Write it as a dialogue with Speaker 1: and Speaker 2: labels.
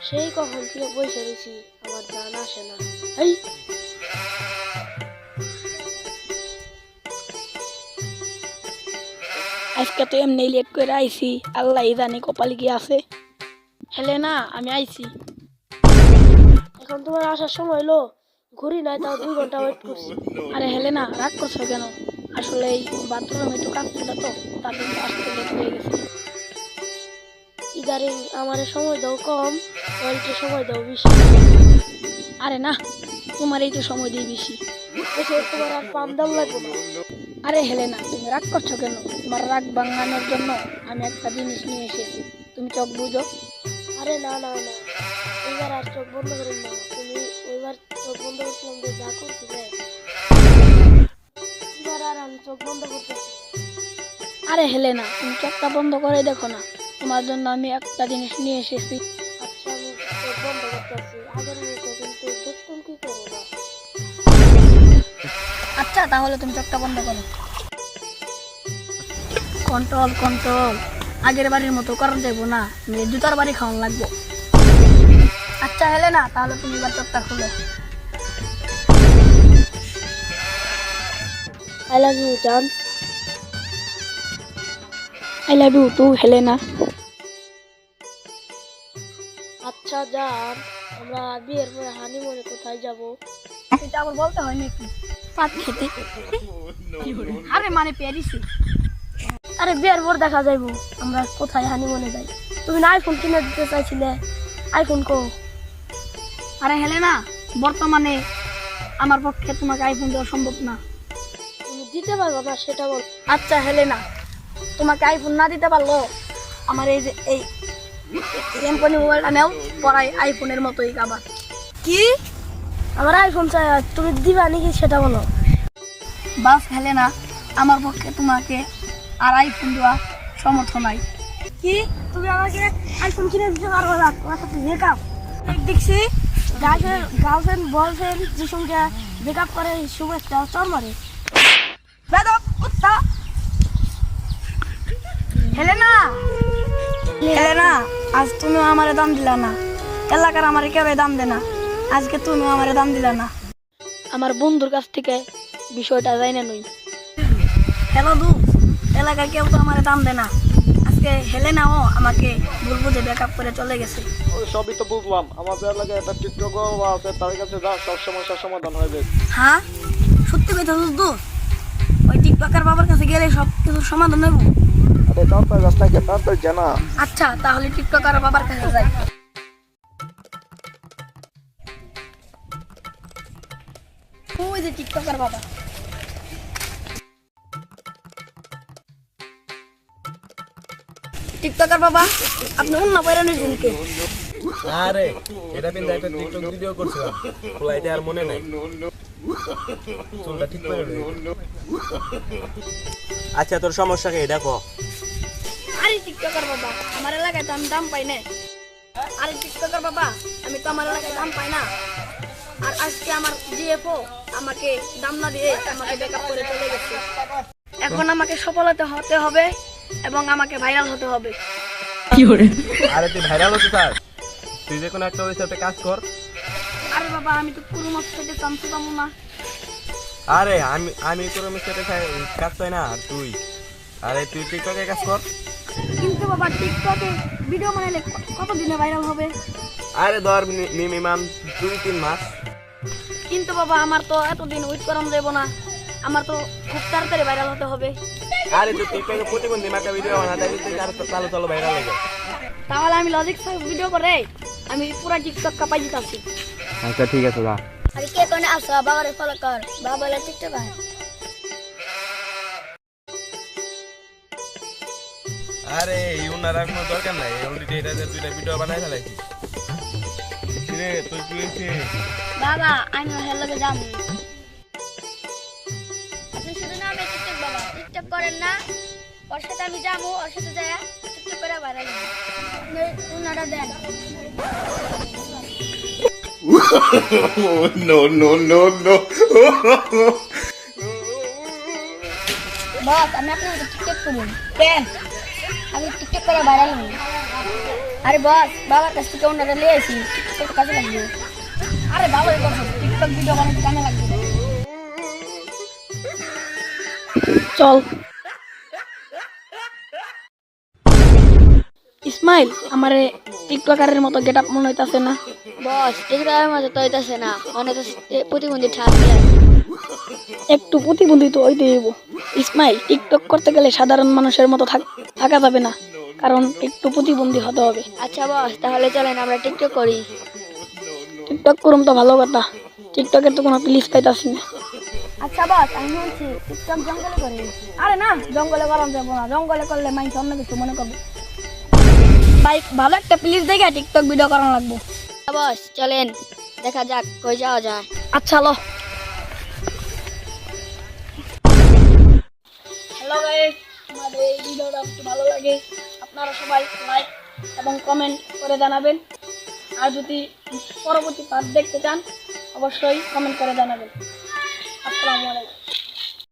Speaker 1: সেই কখন থেকে বসে রয়েছি, আমার জান আসে না। এই
Speaker 2: আজকে তো এমনি লেট করে আইছি, আল্লাহ জানে কপালে কি আছে। হেলেনা, আমি আইছি।
Speaker 1: এখন তোমার আসার সময় হলো, ঘুরি নাই তাও 2 ঘন্টা ওয়েট করছি।
Speaker 2: আরে হেলেনা, রাগ করছো কেন? আসলে এই বাথরুমে একটু কাজ ছিল তো, তার জন্য আসতে লেট হয়ে গেছে।
Speaker 1: ইদারিং আমার সময় দাও কম, ওয়াইটে সময় দাও বেশি।
Speaker 2: আরে না, তোমার এই তো সময় দিয়ে বেশি।
Speaker 1: এসে তোমার আর পাম দাম লাগবে না।
Speaker 2: আরে হেলেনা, তুমি রাগ করছো কেন? তোমার রাগ ভাঙানোর জন্য আমি একটা জিনিস নিয়ে এসেছি, তুমি চোখ বুঝো।
Speaker 1: আরে না না না, এবার আর চোখ বন্ধ করুন না। তুমি ওইবার চোখ বন্ধ করছিলাম যে যা করছিলে, এবার আর আমি চোখ বন্ধ করতেছি।
Speaker 2: আরে হেলেনা, তুমি চোখটা বন্ধ করে দেখো না, তোমার জন্য আমি একটা জিনিস নিয়ে এসেছি।
Speaker 1: আচ্ছা আমি চোখ বন্ধ করতেছি, আগের মতো কিন্তু দুষ্টুম কি করবো না।
Speaker 2: আচ্ছা তাহলে তুমি চোখটা বন্ধ করো। কন্ট্রোল কন্ট্রোল, আগের বাড়ির মতো করা যাবো না, জুতার বাড়ি খাওয়ান লাগবো। আচ্ছা হেলেনা, তাহলে তুমি এবার চোখটা খুলো।
Speaker 1: আই লাভ ইউ জান।
Speaker 2: I love you too Helena.
Speaker 1: আচ্ছা জান, আমরা বিয়ের পরে হানিমুনে কোথায় যাব?
Speaker 2: এটা আবার বলতে হয় নাকি? পাট খেতে। আরে মানে প্যারিসে।
Speaker 1: আরে বিয়ের পর দেখা যাইবো আমরা কোথায় হানিমুনে যাই। তুমি না আইফোন কিনে দিতে চাইছিলে, আইফোন কো?
Speaker 2: আরে হেলেনা, বর্তমানে আমার পক্ষে তোমাকে আইফোন দেওয়া সম্ভব না।
Speaker 1: তুমি দিতে পারবো না সেটা বল।
Speaker 2: আচ্ছা হেলেনা, তোমাকে আইফোন না দিতে পারলো, আমার এই যে এই কোম্পানি মোবাইলটা নেও, পরাই আইফোনের মতোই আবার।
Speaker 1: কি? আমার আইফোন চাই, আর তুমি দিবা নাকি সেটা বলো।
Speaker 2: বাস হেলেনা, আমার পক্ষে তোমাকে আর আইফোন দেওয়া সমর্থ নাই।
Speaker 1: কি? তুমি আমাকে আইফোন কিনে দিতে পারবো না? তোমার সাথে ব্রেকআপ দেখছি। গার্লফ্রেন্ড বয়ফ্রেন্ড যে সঙ্গে ব্রেকআপ করে শুভেচ্ছা চর মারে। বেদব কুত্তা।
Speaker 2: হেলেনা, হেলেনা, আজ তুমি আমারে দাম দিলা না, এলাকার আমারে কেউ দাম দে না, আজকে তুমি আমারে দাম দিলা না। আমার বন্ধুর কাছ থেকে বিষয়টা জানি নই। হ্যালো দু, এলাকার কেউ তো আমারে দাম দে না, আজকে হেলেনাও আমাকে ভুল বুঝে ব্যাকআপ করে চলে গেছে।
Speaker 3: ওই সবই তো বুঝলাম, আমাদের লাগে একটা টিকটকও আছে, তার কাছে যা সব সমস্যার সমাধান হয়ে যায়।
Speaker 2: হ্যাঁ সত্যি কথা দু, ওই টিকটকার বাবার কাছে গেলে সব কিছু সমাধান নেব।
Speaker 3: আরে তাড়াতাড়ি রাস্তায় তাড়াতাড়ি জানা।
Speaker 2: আচ্ছা তাহলে টিকটকার বাবার কাছে যাই। ওই যে টিকটকার বাবা। টিকটকার বাবা, আপনি অন্য বাইরানোর দিনকে।
Speaker 4: আরে এটা কিন্তু একটা টিকটক ভিডিও করছিলাম, ফ্লাইটে আর মনে নাই, চুলটা ঠিক করে নে। আচ্ছা তোর সমস্যা কি দেখো।
Speaker 2: আরে টিকটকার বাবা, আমার এলাকায় তো আমি দাম পাই না। আরে টিকটকার বাবা, আমি তো আমার এলাকায় দাম পাই না, আর আজকে আমার জিএফও আমাকে দাম না দিয়ে আমাকে ব্যাকআপ করে চলে গেছে। এখন আমাকে সফলতা হতে হবে এবং আমাকে ভাইরাল হতে হবে।
Speaker 4: আরে তুই ভাইরাল হতে চাস, তুই যে কোনো একটা ওয়েবসাইটে কাজ কর।
Speaker 2: আরে বাবা, আমি তো পুরো মাছ থেকে চান্স পাবো না।
Speaker 4: আরে আমি তোর ওয়েবসাইটে কাজ চাই না, আর তুই আরে তুই টিকটকে কাজ কর।
Speaker 2: কিন্তু বাবা, টিকটকে ভিডিও বানাইলে কত দিনে ভাইরাল হবে?
Speaker 4: আরে ধর মিনিমাম 2-3 মাস।
Speaker 2: কিন্তু বাবা, আমার তো এতদিন ওয়েট করানো যাবো না, আমার তো খুব তাড়াতাড়ি ভাইরাল হতে হবে।
Speaker 4: আরে তুই টিকটকে প্রতিবন্ধী একটা ভিডিও বানা, তাই তুই আর চালু চালু ভাইরাল হয়ে যায়।
Speaker 2: তাহলে আমি লজিক ভিডিও করে আমি পুরা টিকটক কাপাই দিতেছি।
Speaker 4: আচ্ছা ঠিক আছে যা।
Speaker 2: আরে কে কোনে আসো, বাবারে ফলো কর, বাবালে টিকটক আয়।
Speaker 4: আরে ইউনার আর কোনো দরকার নাই, অলরেডি এটা যে দুইটা ভিডিও বানাই ফেলাইছি। রে তুই কি হইছিস?
Speaker 2: বাবা আমি হেল লগে যাম। আপনি শুধু না আমি টিকটক বাবা, টিকটক করেন না, ওর সাথে আমি যাবো, ওর সাথে যাই টিকটক করে ভাইরাল হই। আপনি উনাটা দেন।
Speaker 3: No, no, no, no.
Speaker 2: বস আমি আপনার টিকটক করুন। কে আমি টিকটক করে ভাইরাল হই। আরে বস, বাবার কাছ থেকে অন্যটা নিয়ে আসি, তোর কাজে লাগবে। আরে ভালোই করছো, টিকটক ভিডিও বানাতে কামে লাগবে।
Speaker 1: চল। ইসমাইল, আমারে টিকটকারের মতো গেট আপ মনে হইতাছে না।
Speaker 2: বস, টিকটকের মতো তো হইতাছে না, মনে তো প্রতিবন্ধী ঠাকুর।
Speaker 1: একটু প্রতিবন্ধী তো হইতে হইব। ইসমাইল, টিকটক করতে গেলে সাধারণ মানুষের মতো থাকা যাবে না, কারণ একটু প্রতিবন্ধী হতে হবে।
Speaker 2: আচ্ছা বস, তাহলে চলেন আমরা টিকটক করি।
Speaker 1: টিকটক করুম তো ভালো কথা, টিকটকের তো কোনো প্লিজ পাইতাছি না।
Speaker 2: আচ্ছা বস, আমি শুনছি টিকটক জঙ্গলে করি। আরে না, জঙ্গলে করাম যাবো না, জঙ্গলে করলে মানুষ অন্য কিছু মনে করবে। ভাই, ভালো একটা প্লিজ দেখে টিকটক ভিডিও করানো লাগবো। বস চলেন, দেখা যাক কই যাওয়া যায়।
Speaker 1: আচ্ছা লো। হ্যালো গাইস, আমাদের এই ভিডিওটা যদি ভালো লাগে আপনারা সবাই লাইক এবং কমেন্ট করে জানাবেন। আর যদি পরবর্তী পার্ট দেখতে চান অবশ্যই কমেন্ট করে জানাবেন। আসসালামু আলাইকুম।